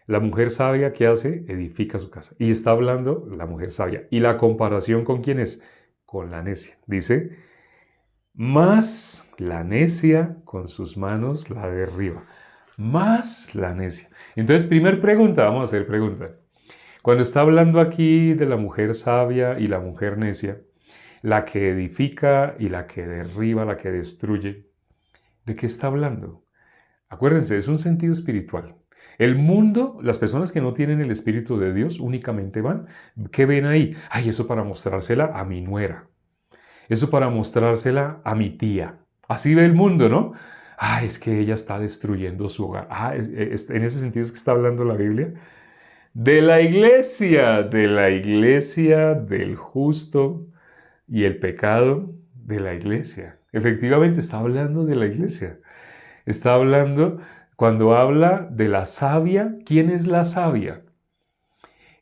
La mujer sabia, ¿qué hace? Edifica su casa. Y está hablando la mujer sabia. ¿Y la comparación con quién es? Con la necia. Dice, más la necia con sus manos la derriba. Más la necia. Entonces, primer pregunta, vamos a hacer pregunta. Cuando está hablando aquí de la mujer sabia y la mujer necia, la que edifica y la que derriba, la que destruye, ¿de qué está hablando? Acuérdense, es un sentido espiritual. El mundo, las personas que no tienen el Espíritu de Dios únicamente van, ¿qué ven ahí? Ay, eso para mostrársela a mi nuera. Eso para mostrársela a mi tía. Así ve el mundo, ¿no? Ah, es que ella está destruyendo su hogar. Ah, en ese sentido es que está hablando la Biblia. De la iglesia, del justo y el pecado de la iglesia. Efectivamente está hablando de la iglesia. Está hablando, cuando habla de la sabia, ¿quién es la sabia?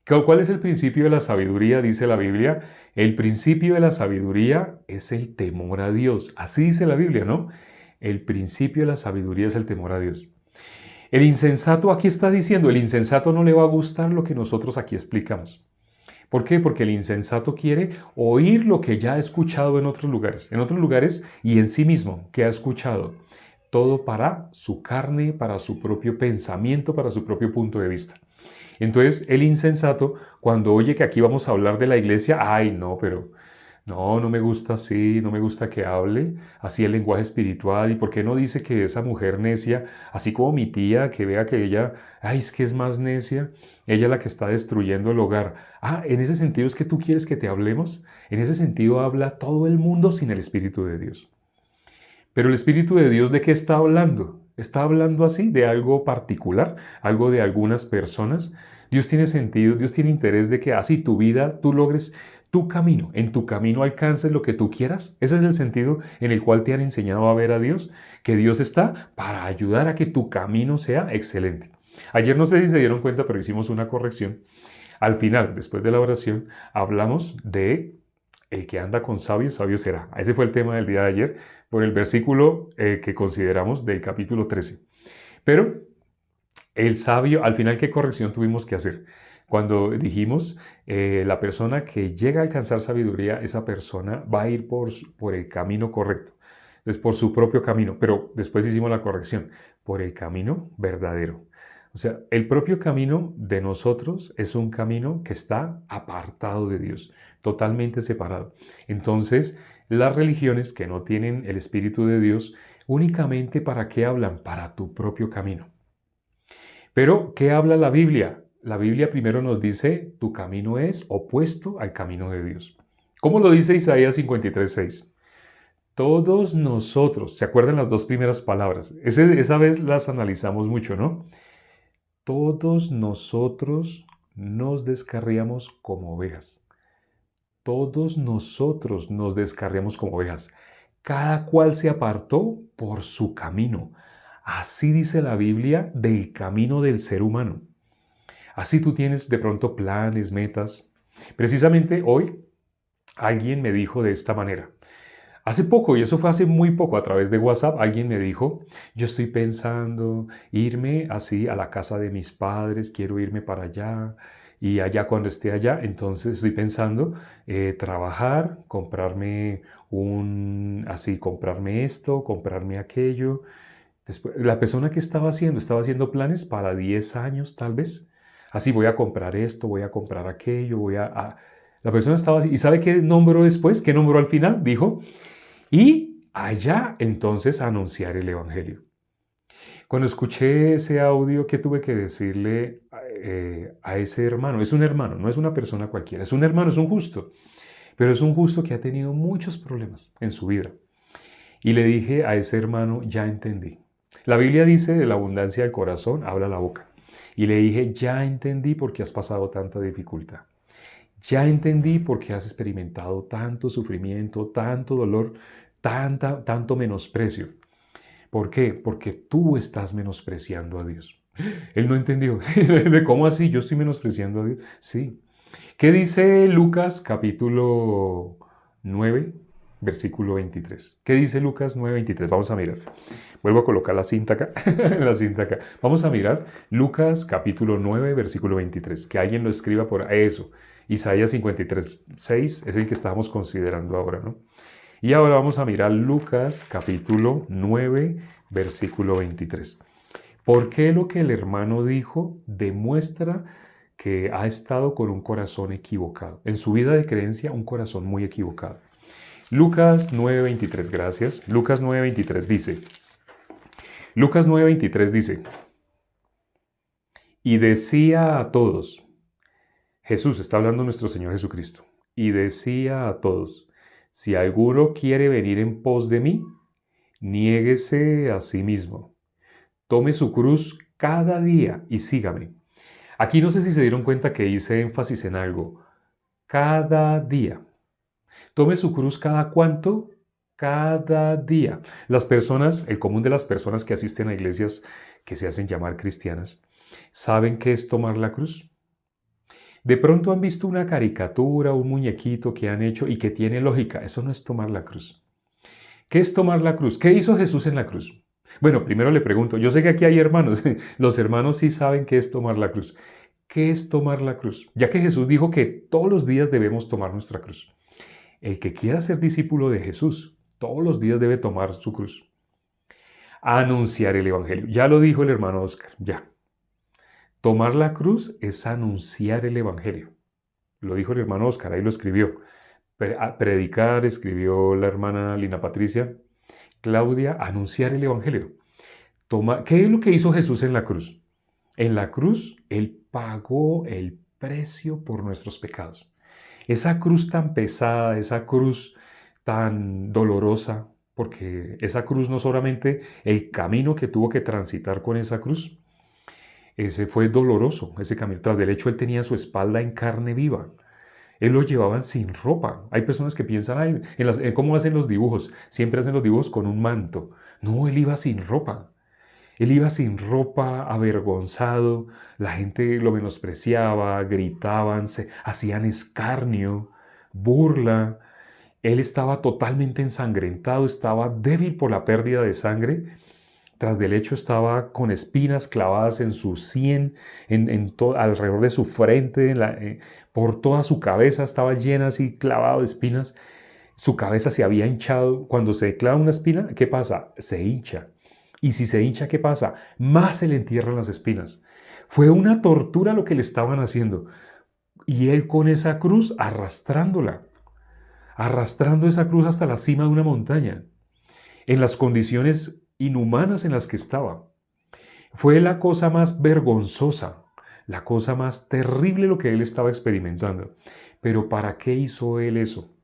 ¿Cuál es el principio de la sabiduría? Dice la Biblia. El principio de la sabiduría es el temor a Dios. Así dice la Biblia, ¿no? El principio de la sabiduría es el temor a Dios. El insensato aquí está diciendo, el insensato no le va a gustar lo que nosotros aquí explicamos. ¿Por qué? Porque el insensato quiere oír lo que ya ha escuchado en otros lugares y en sí mismo, que ha escuchado. Todo para su carne, para su propio pensamiento, para su propio punto de vista. Entonces, el insensato, cuando oye que aquí vamos a hablar de la iglesia, ay, no, pero no, no me gusta así, no me gusta que hable así el lenguaje espiritual. ¿Y por qué no dice que esa mujer necia, así como mi tía, que vea que ella, ay, es que es más necia, ella es la que está destruyendo el hogar? Ah, en ese sentido es que tú quieres que te hablemos. En ese sentido habla todo el mundo sin el Espíritu de Dios. Pero el Espíritu de Dios, ¿de qué está hablando? Está hablando así de algo particular, algo de algunas personas. Dios tiene sentido, Dios tiene interés de que así tu vida, tú logres tu camino, en tu camino alcances lo que tú quieras. Ese es el sentido en el cual te han enseñado a ver a Dios, que Dios está para ayudar a que tu camino sea excelente. Ayer no sé si se dieron cuenta, pero hicimos una corrección. Al final, después de la oración, hablamos de el que anda con sabios, sabio será. Ese fue el tema del día de ayer, por el versículo que consideramos del capítulo 13. Pero el sabio, al final, ¿qué corrección tuvimos que hacer? Cuando dijimos, la persona que llega a alcanzar sabiduría, esa persona va a ir por el camino correcto, es por su propio camino, pero después hicimos la corrección, por el camino verdadero. O sea, el propio camino de nosotros es un camino que está apartado de Dios, totalmente separado. Entonces, las religiones que no tienen el Espíritu de Dios, únicamente ¿para qué hablan? Para tu propio camino. Pero, ¿qué habla la Biblia? La Biblia primero nos dice, tu camino es opuesto al camino de Dios. ¿Cómo lo dice Isaías 53:6? Todos nosotros, ¿se acuerdan las dos primeras palabras? Esa vez las analizamos mucho, ¿no? Todos nosotros nos descarriamos como ovejas. Todos nosotros nos descarriamos como ovejas. Cada cual se apartó por su camino. Así dice la Biblia del camino del ser humano. Así tú tienes de pronto planes, metas. Precisamente hoy alguien me dijo de esta manera. Hace poco, y eso fue hace muy poco, a través de WhatsApp, alguien me dijo, yo estoy pensando irme así a la casa de mis padres, quiero irme para allá, y allá cuando esté allá, entonces estoy pensando trabajar, comprarme esto, comprarme aquello. Después, la persona que estaba haciendo planes para 10 años tal vez. Así voy a comprar esto, voy a comprar aquello, La persona estaba así. ¿Y sabe qué nombró después? ¿Qué nombró al final? Dijo, y allá entonces anunciar el Evangelio. Cuando escuché ese audio, ¿qué tuve que decirle a ese hermano? Es un hermano, no es una persona cualquiera, es un hermano, es un justo, pero es un justo que ha tenido muchos problemas en su vida. Y le dije a ese hermano, ya entendí. La Biblia dice, de la abundancia del corazón habla la boca. Y le dije, ya entendí por qué has pasado tanta dificultad. Ya entendí por qué has experimentado tanto sufrimiento, tanto dolor, tanto menosprecio. ¿Por qué? Porque tú estás menospreciando a Dios. Él no entendió. ¿Cómo así? ¿Yo estoy menospreciando a Dios? Sí. ¿Qué dice Lucas capítulo 9? versículo 23. ¿Qué dice Lucas 9, 23? Vamos a mirar. Vuelvo a colocar la cinta acá. La cinta acá. Vamos a mirar Lucas capítulo 9, versículo 23. Que alguien lo escriba por eso. Isaías 53, 6 es el que estábamos considerando ahora, ¿no? Y ahora vamos a mirar Lucas capítulo 9, versículo 23. ¿Por qué lo que el hermano dijo demuestra que ha estado con un corazón equivocado? En su vida de creencia, un corazón muy equivocado. Lucas 9:23, gracias. Lucas 9:23 dice, Lucas 9:23 dice, y decía a todos, Jesús está hablando nuestro Señor Jesucristo, y decía a todos, si alguno quiere venir en pos de mí, niéguese a sí mismo, tome su cruz cada día y sígame. Aquí no sé si se dieron cuenta que hice énfasis en algo. Cada día. Tome su cruz cada cuánto. Cada día. Las personas, el común de las personas que asisten a iglesias que se hacen llamar cristianas, ¿saben qué es tomar la cruz? De pronto han visto una caricatura, un muñequito que han hecho y que tiene lógica. Eso no es tomar la cruz. ¿Qué es tomar la cruz? ¿Qué hizo Jesús en la cruz? Bueno, primero le pregunto, yo sé que aquí hay hermanos, los hermanos sí saben qué es tomar la cruz. ¿Qué es tomar la cruz? Ya que Jesús dijo que todos los días debemos tomar nuestra cruz. El que quiera ser discípulo de Jesús, todos los días debe tomar su cruz. Anunciar el Evangelio. Ya lo dijo el hermano Oscar, ya. Tomar la cruz es anunciar el Evangelio. Lo dijo el hermano Oscar, ahí lo escribió. Predicar, escribió la hermana Lina Patricia. Claudia, anunciar el Evangelio. ¿Qué es lo que hizo Jesús en la cruz? En la cruz, Él pagó el precio por nuestros pecados. Esa cruz tan pesada, esa cruz tan dolorosa, porque esa cruz no solamente el camino que tuvo que transitar con esa cruz, ese fue doloroso, ese camino. Tras del hecho, Él tenía su espalda en carne viva. Él lo llevaban sin ropa. Hay personas que piensan, ay, ¿cómo hacen los dibujos? Siempre hacen los dibujos con un manto. No, Él iba sin ropa. Él iba sin ropa, avergonzado, la gente lo menospreciaba, gritaban, se hacían escarnio, burla. Él estaba totalmente ensangrentado, estaba débil por la pérdida de sangre. Tras del hecho estaba con espinas clavadas en su sien, alrededor de su frente, por toda su cabeza estaba llena así, clavado de espinas. Su cabeza se había hinchado. Cuando se clava una espina, ¿qué pasa? Se hincha. Y si se hincha, ¿qué pasa? Más se le entierran las espinas. Fue una tortura lo que le estaban haciendo. Y él con esa cruz arrastrándola, arrastrando esa cruz hasta la cima de una montaña, en las condiciones inhumanas en las que estaba. Fue la cosa más vergonzosa, la cosa más terrible lo que él estaba experimentando. Pero ¿para qué hizo él eso?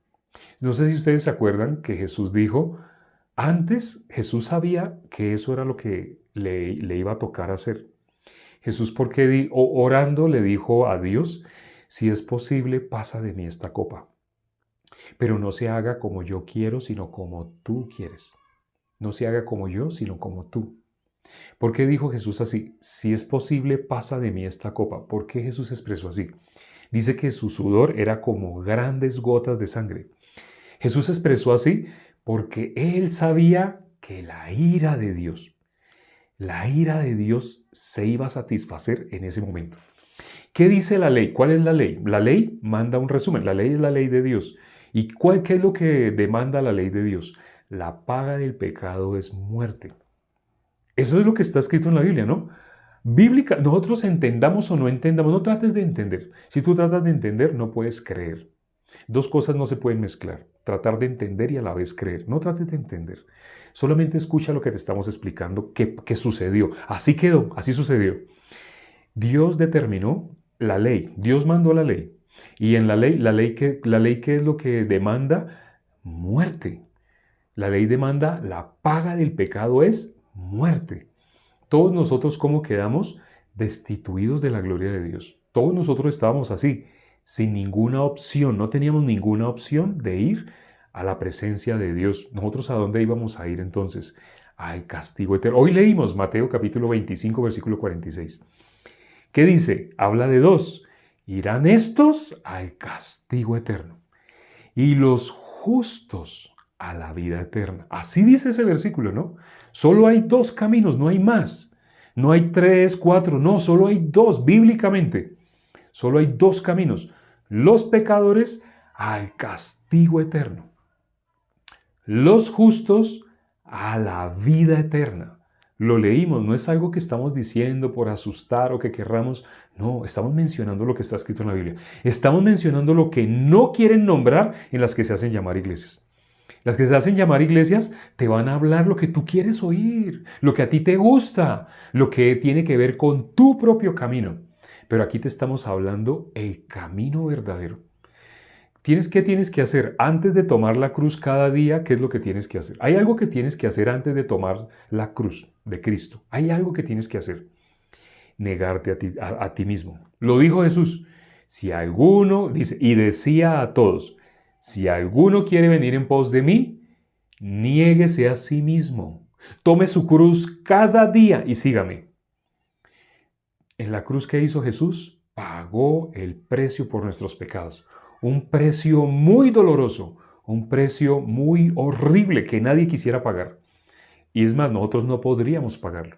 No sé si ustedes se acuerdan que Jesús dijo, antes Jesús sabía que eso era lo que le iba a tocar hacer. Jesús, porque orando, le dijo a Dios, si es posible, pasa de mí esta copa. Pero no se haga como yo quiero, sino como tú quieres. No se haga como yo, sino como tú. ¿Por qué dijo Jesús así? Si es posible, pasa de mí esta copa. ¿Por qué Jesús expresó así? Dice que su sudor era como grandes gotas de sangre. Jesús expresó así porque él sabía que la ira de Dios se iba a satisfacer en ese momento. ¿Qué dice la ley? ¿Cuál es la ley? La ley manda un resumen. La ley es la ley de Dios. ¿Y qué es lo que demanda la ley de Dios? La paga del pecado es muerte. Eso es lo que está escrito en la Biblia, ¿no? Bíblica, nosotros entendamos o no entendamos, no trates de entender. Si tú tratas de entender, no puedes creer. Dos cosas no se pueden mezclar. Tratar de entender y a la vez creer. No trates de entender. Solamente escucha lo que te estamos explicando, qué sucedió. Así quedó, así sucedió. Dios determinó la ley. Dios mandó la ley. Y en la ley ¿qué es lo que demanda? Muerte. La ley demanda, la paga del pecado es muerte. Todos nosotros, ¿cómo quedamos? Destituidos de la gloria de Dios. Todos nosotros estábamos así, sin ninguna opción, no teníamos ninguna opción de ir a la presencia de Dios. ¿Nosotros a dónde íbamos a ir entonces? Al castigo eterno. Hoy leímos Mateo capítulo 25, versículo 46. ¿Qué dice? Habla de dos. Irán estos al castigo eterno y los justos a la vida eterna. Así dice ese versículo, ¿no? Solo hay dos caminos, no hay más. No hay 3, 4, no, solo hay dos bíblicamente. Solo hay dos caminos. Los pecadores al castigo eterno. Los justos a la vida eterna. Lo leímos, no es algo que estamos diciendo por asustar o que querramos. No, estamos mencionando lo que está escrito en la Biblia. Estamos mencionando lo que no quieren nombrar en las que se hacen llamar iglesias. Las que se hacen llamar iglesias te van a hablar lo que tú quieres oír, lo que a ti te gusta, lo que tiene que ver con tu propio camino. Pero aquí te estamos hablando el camino verdadero. ¿Qué tienes que hacer antes de tomar la cruz cada día? ¿Qué es lo que tienes que hacer? Hay algo que tienes que hacer antes de tomar la cruz de Cristo. Hay algo que tienes que hacer. Negarte a ti mismo. Lo dijo Jesús. Si alguno, dice, y decía a todos, si alguno quiere venir en pos de mí, niéguese a sí mismo. Tome su cruz cada día y sígame. En la cruz que hizo Jesús, pagó el precio por nuestros pecados. Un precio muy doloroso, un precio muy horrible que nadie quisiera pagar. Y es más, nosotros no podríamos pagarlo.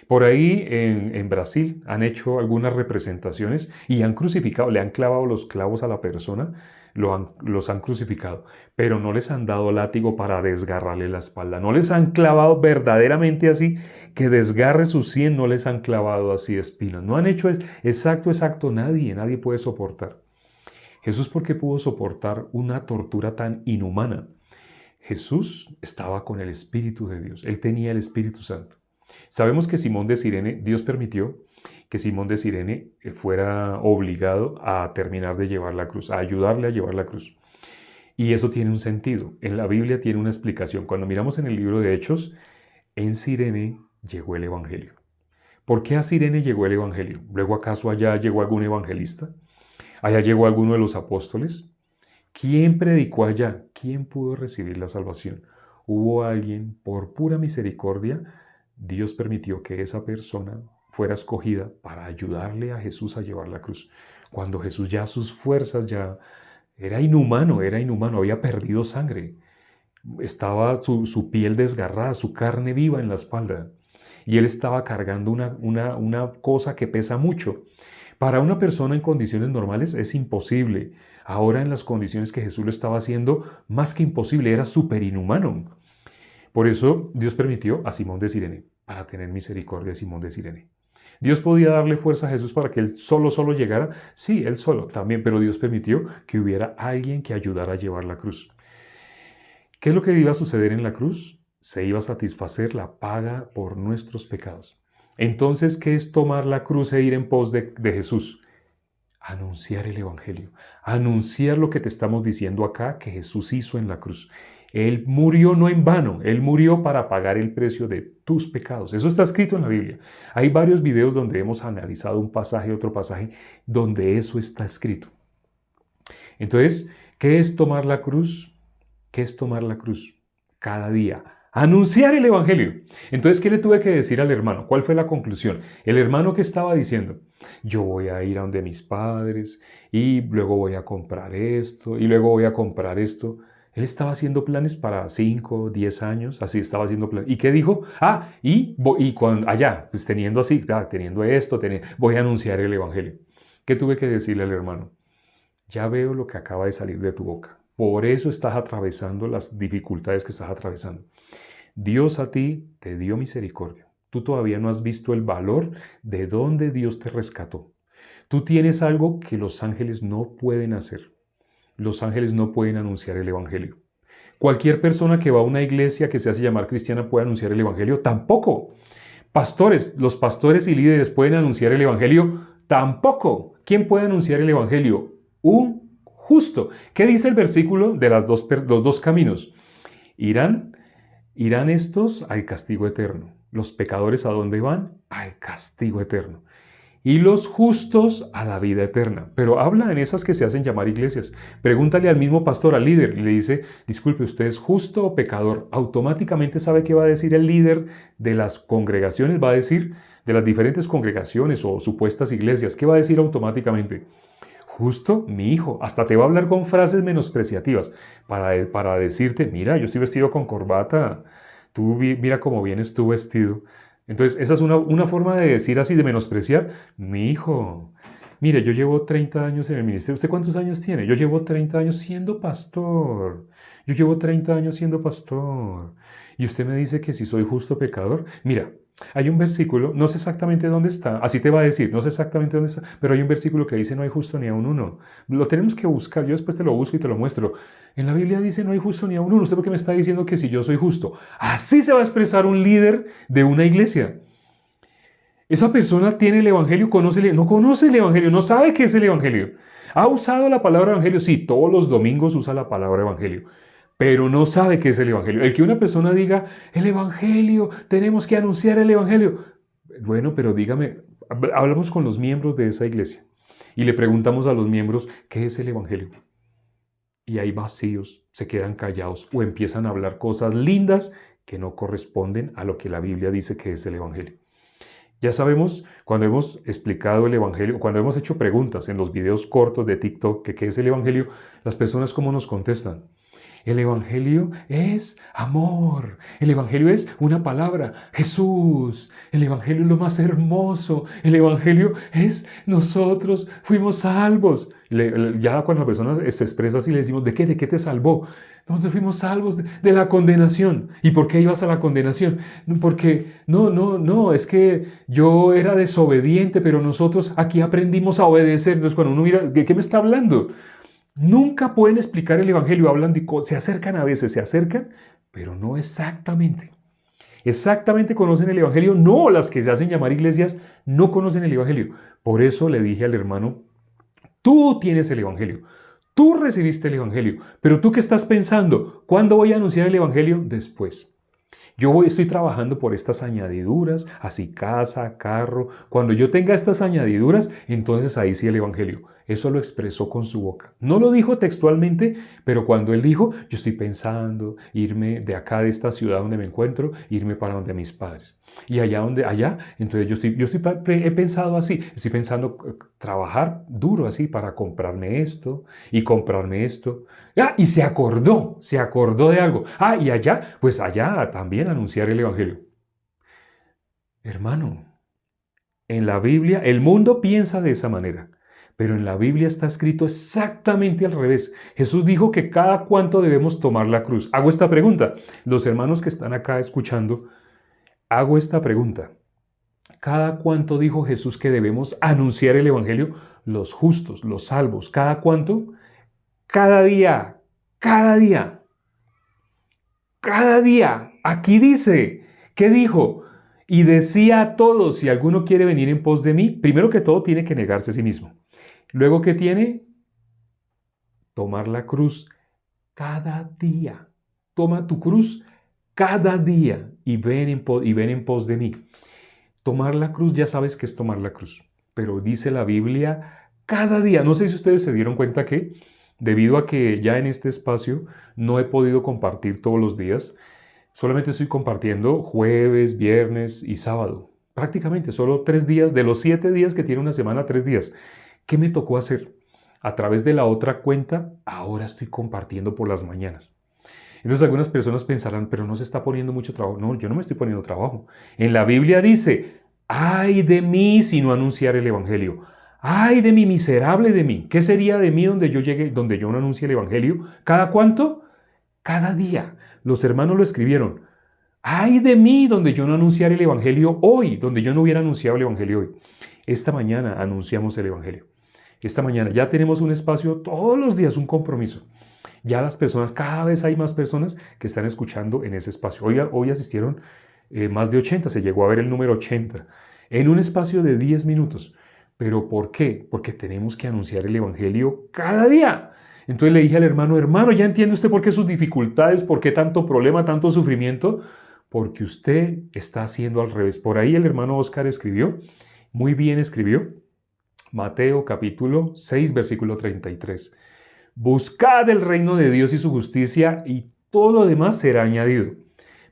Por ahí en Brasil han hecho algunas representaciones y han crucificado, le han clavado los clavos a la persona, los han crucificado, pero no les han dado látigo para desgarrarle la espalda. No les han clavado verdaderamente así, que desgarre su sien, no les han clavado así espinas. No han hecho exacto, nadie puede soportar. Jesús, ¿por qué pudo soportar una tortura tan inhumana? Jesús estaba con el Espíritu de Dios. Él tenía el Espíritu Santo. Sabemos que Simón de Cirene, Dios permitió que Simón de Cirene fuera obligado a terminar de llevar la cruz, a ayudarle a llevar la cruz. Y eso tiene un sentido. En la Biblia tiene una explicación. Cuando miramos en el libro de Hechos, en Cirene llegó el Evangelio. ¿Por qué a Cirene llegó el Evangelio? ¿Luego acaso allá llegó algún evangelista? ¿Allá llegó alguno de los apóstoles? ¿Quién predicó allá? ¿Quién pudo recibir la salvación? ¿Hubo alguien por pura misericordia? Dios permitió que esa persona fuera escogida para ayudarle a Jesús a llevar la cruz. Cuando Jesús ya sus fuerzas ya era inhumano, había perdido sangre. Estaba su piel desgarrada, su carne viva en la espalda. Y él estaba cargando una cosa que pesa mucho. Para una persona en condiciones normales es imposible. Ahora en las condiciones que Jesús lo estaba haciendo, más que imposible, era súper inhumano. Por eso Dios permitió a Simón de Cirene, para tener misericordia de Simón de Cirene. ¿Dios podía darle fuerza a Jesús para que él solo llegara? Sí, él solo también, pero Dios permitió que hubiera alguien que ayudara a llevar la cruz. ¿Qué es lo que iba a suceder en la cruz? Se iba a satisfacer la paga por nuestros pecados. Entonces, ¿qué es tomar la cruz e ir en pos de Jesús? Anunciar el Evangelio, anunciar lo que te estamos diciendo acá que Jesús hizo en la cruz. Él murió no en vano, Él murió para pagar el precio de tus pecados. Eso está escrito en la Biblia. Hay varios videos donde hemos analizado un pasaje, otro pasaje, donde eso está escrito. Entonces, ¿qué es tomar la cruz? ¿Qué es tomar la cruz? Cada día. Anunciar el Evangelio. Entonces, ¿qué le tuve que decir al hermano? ¿Cuál fue la conclusión? El hermano que estaba diciendo, yo voy a ir a donde mis padres y luego voy a comprar esto y luego voy a comprar esto. Él estaba haciendo planes para 5, 10 años, así estaba haciendo planes. ¿Y qué dijo? Y cuando, allá, pues teniendo así, teniendo esto, voy a anunciar el Evangelio. ¿Qué tuve que decirle al hermano? Ya veo lo que acaba de salir de tu boca. Por eso estás atravesando las dificultades que estás atravesando. Dios a ti te dio misericordia. Tú todavía no has visto el valor de dónde Dios te rescató. Tú tienes algo que los ángeles no pueden hacer. Los ángeles no pueden anunciar el Evangelio. Cualquier persona que va a una iglesia que se hace llamar cristiana puede anunciar el Evangelio. Tampoco. Pastores, los pastores y líderes pueden anunciar el Evangelio. Tampoco. ¿Quién puede anunciar el Evangelio? Un justo. ¿Qué dice el versículo de los dos caminos? Irán estos al castigo eterno. Los pecadores, ¿a dónde van? Al castigo eterno. Y los justos a la vida eterna. Pero habla en esas que se hacen llamar iglesias. Pregúntale al mismo pastor, al líder, y le dice, disculpe, ¿usted es justo o pecador? Automáticamente sabe qué va a decir el líder de las congregaciones, va a decir de las diferentes congregaciones o supuestas iglesias. ¿Qué va a decir automáticamente? justo, mi hijo. Hasta te va a hablar con frases menospreciativas para decirte, mira, yo estoy vestido con corbata, tú mira cómo vienes tú vestido. Entonces, esa es una forma de decir así, de menospreciar, mi hijo. Mire, yo llevo 30 años en el ministerio. ¿Usted cuántos años tiene? Yo llevo 30 años siendo pastor. Yo llevo 30 años siendo pastor. Y usted me dice que si soy justo pecador. Mira, hay un versículo, no sé exactamente dónde está, así te va a decir, no sé exactamente dónde está, pero hay un versículo que dice no hay justo ni a un uno. Lo tenemos que buscar, yo después te lo busco y te lo muestro. En la Biblia dice no hay justo ni a un uno. ¿Usted por qué me está diciendo que si yo soy justo? Así se va a expresar un líder de una iglesia. Esa persona tiene el Evangelio, no conoce el Evangelio, no sabe qué es el Evangelio. ¿Ha usado la palabra Evangelio? Sí, todos los domingos usa la palabra Evangelio, pero no sabe qué es el Evangelio. El que una persona diga, el Evangelio, tenemos que anunciar el Evangelio. Bueno, pero dígame, hablamos con los miembros de esa iglesia y le preguntamos a los miembros, ¿qué es el Evangelio? Y hay vacíos, se quedan callados o empiezan a hablar cosas lindas que no corresponden a lo que la Biblia dice que es el Evangelio. Ya sabemos, cuando hemos explicado el Evangelio, cuando hemos hecho preguntas en los videos cortos de TikTok, que qué es el Evangelio, las personas cómo nos contestan. El Evangelio es amor. El Evangelio es una palabra, Jesús. El Evangelio es lo más hermoso. El Evangelio es nosotros fuimos salvos. Ya cuando la persona se expresa así, le decimos, ¿de qué? ¿De qué te salvó? Nosotros fuimos salvos de la condenación. ¿Y por qué ibas a la condenación? Porque no, es que yo era desobediente, pero nosotros aquí aprendimos a obedecer. Entonces cuando uno mira, ¿de qué me está hablando? Nunca pueden explicar el Evangelio, hablan de cosas, se acercan a veces, pero no exactamente. Exactamente conocen el Evangelio, no, las que se hacen llamar iglesias no conocen el Evangelio. Por eso le dije al hermano, tú tienes el Evangelio, tú recibiste el Evangelio, pero tú qué estás pensando, ¿cuándo voy a anunciar el Evangelio? Después. Estoy trabajando por estas añadiduras, así casa, carro. Cuando yo tenga estas añadiduras, entonces ahí sí el Evangelio. Eso lo expresó con su boca. No lo dijo textualmente, pero cuando él dijo, yo estoy pensando irme de acá, de esta ciudad donde me encuentro, irme para donde mis padres. Y allá, entonces he pensado así, estoy pensando trabajar duro así para comprarme esto y comprarme esto. Y se acordó de algo. Y allá, pues allá también anunciar el Evangelio. Hermano, en la Biblia, el mundo piensa de esa manera, pero en la Biblia está escrito exactamente al revés. Jesús dijo que cada cuánto debemos tomar la cruz. Hago esta pregunta. Los hermanos que están acá escuchando, hago esta pregunta. ¿Cada cuánto dijo Jesús que debemos anunciar el Evangelio? Los justos, los salvos. ¿Cada cuánto? Cada día, cada día, cada día. Aquí dice, ¿qué dijo? Y decía a todos, si alguno quiere venir en pos de mí, primero que todo tiene que negarse a sí mismo. Luego, ¿qué tiene? Tomar la cruz cada día. Toma tu cruz cada día y ven en pos de mí. Tomar la cruz, ya sabes que es tomar la cruz, pero dice la Biblia cada día. No sé si ustedes se dieron cuenta que debido a que ya en este espacio no he podido compartir todos los días, solamente estoy compartiendo jueves, viernes y sábado. Prácticamente solo 3 días, de los 7 días que tiene una semana, 3 días. ¿Qué me tocó hacer? A través de la otra cuenta, ahora estoy compartiendo por las mañanas. Entonces algunas personas pensarán, pero no se está poniendo mucho trabajo. No, yo no me estoy poniendo trabajo. En la Biblia dice, ay de mí si no anunciar el Evangelio. ¡Ay de mí, miserable de mí! ¿Qué sería de mí donde yo no anuncie el Evangelio? ¿Cada cuánto? Cada día. Los hermanos lo escribieron. ¡Ay de mí donde yo no anunciara el Evangelio hoy! Donde yo no hubiera anunciado el Evangelio hoy. Esta mañana anunciamos el Evangelio. Esta mañana ya tenemos un espacio, todos los días un compromiso. Ya las personas, cada vez hay más personas que están escuchando en ese espacio. Hoy asistieron más de 80, se llegó a ver el número 80, en un espacio de 10 minutos. ¿Pero por qué? Porque tenemos que anunciar el Evangelio cada día. Entonces le dije al hermano, ¿ya entiende usted por qué sus dificultades, por qué tanto problema, tanto sufrimiento? Porque usted está haciendo al revés. Por ahí el hermano Oscar escribió, muy bien escribió, Mateo capítulo 6, versículo 33. Buscad el reino de Dios y su justicia y todo lo demás será añadido.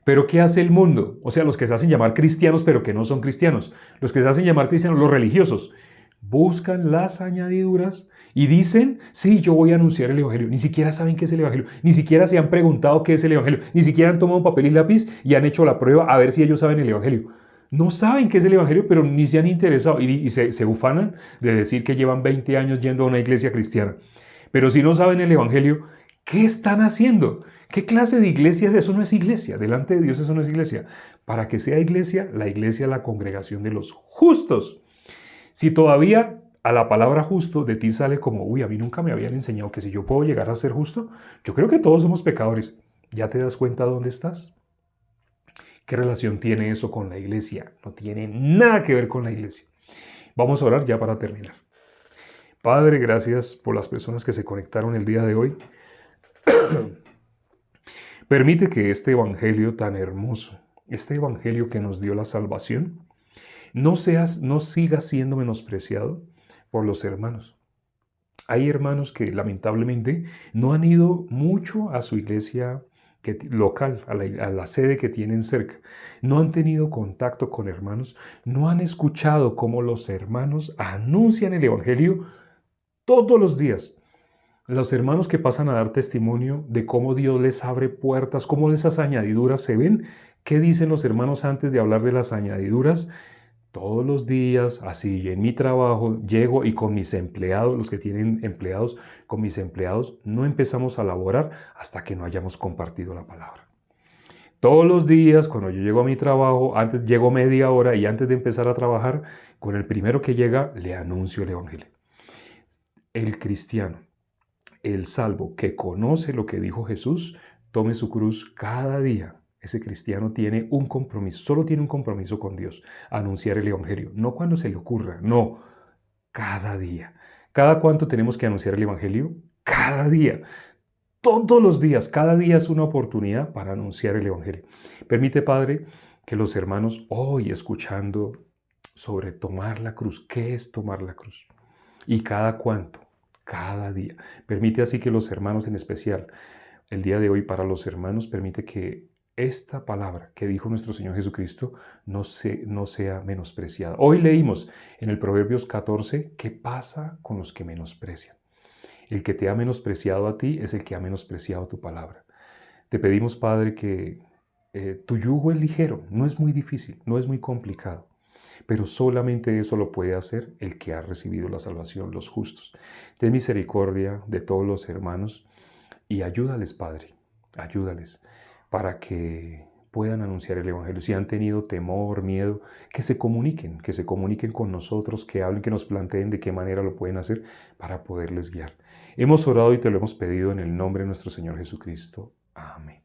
¿Pero qué hace el mundo? O sea, los que se hacen llamar cristianos pero que no son cristianos. Los que se hacen llamar cristianos, los religiosos. buscan las añadiduras y dicen, sí, yo voy a anunciar el Evangelio. Ni siquiera saben qué es el Evangelio, ni siquiera se han preguntado qué es el Evangelio, ni siquiera han tomado papel y lápiz y han hecho la prueba a ver si ellos saben el Evangelio. No saben qué es el Evangelio, pero ni se han interesado y se ufanan de decir que llevan 20 años yendo a una iglesia cristiana. Pero si no saben el Evangelio, ¿qué están haciendo? ¿Qué clase de iglesia es? Eso no es iglesia. Delante de Dios eso no es iglesia. Para que sea iglesia, la iglesia es la congregación de los justos. Si todavía a la palabra justo de ti sale como, uy, a mí nunca me habían enseñado que si yo puedo llegar a ser justo, yo creo que todos somos pecadores. ¿Ya te das cuenta de dónde estás? ¿Qué relación tiene eso con la iglesia? No tiene nada que ver con la iglesia. Vamos a orar ya para terminar. Padre, gracias por las personas que se conectaron el día de hoy. Permite que este evangelio tan hermoso, este evangelio que nos dio la salvación, no siga siendo menospreciado por los hermanos. Hay hermanos que lamentablemente no han ido mucho a su iglesia local, a la sede que tienen cerca. No han tenido contacto con hermanos, no han escuchado cómo los hermanos anuncian el evangelio todos los días. Los hermanos que pasan a dar testimonio de cómo Dios les abre puertas, cómo esas añadiduras se ven. ¿Qué dicen los hermanos antes de hablar de las añadiduras? Todos los días, así en mi trabajo, llego y con mis empleados, los que tienen empleados, con mis empleados, no empezamos a laborar hasta que no hayamos compartido la palabra. Todos los días, cuando yo llego a mi trabajo, antes llego media hora y antes de empezar a trabajar, con el primero que llega, le anuncio el evangelio. El cristiano, el salvo, que conoce lo que dijo Jesús, tome su cruz cada día. Ese cristiano tiene un compromiso, solo tiene un compromiso con Dios, anunciar el evangelio, no cuando se le ocurra, no, cada día. ¿Cada cuánto tenemos que anunciar el evangelio? Cada día. Todos los días, cada día es una oportunidad para anunciar el evangelio. Permite, Padre, que los hermanos hoy escuchando sobre tomar la cruz, ¿qué es tomar la cruz? Y cada cuánto, cada día. Permite así que los hermanos en especial, el día de hoy para los hermanos, permite que esta palabra que dijo nuestro Señor Jesucristo no sea menospreciada. Hoy leímos en el Proverbios 14, ¿qué pasa con los que menosprecian? El que te ha menospreciado a ti es el que ha menospreciado tu palabra. Te pedimos, Padre, que tu yugo es ligero, no es muy difícil, no es muy complicado, pero solamente eso lo puede hacer el que ha recibido la salvación, los justos. Ten misericordia de todos los hermanos y ayúdales, Padre, ayúdales para que puedan anunciar el evangelio. Si han tenido temor, miedo, que se comuniquen con nosotros, que hablen, que nos planteen de qué manera lo pueden hacer para poderles guiar. Hemos orado y te lo hemos pedido en el nombre de nuestro Señor Jesucristo. Amén.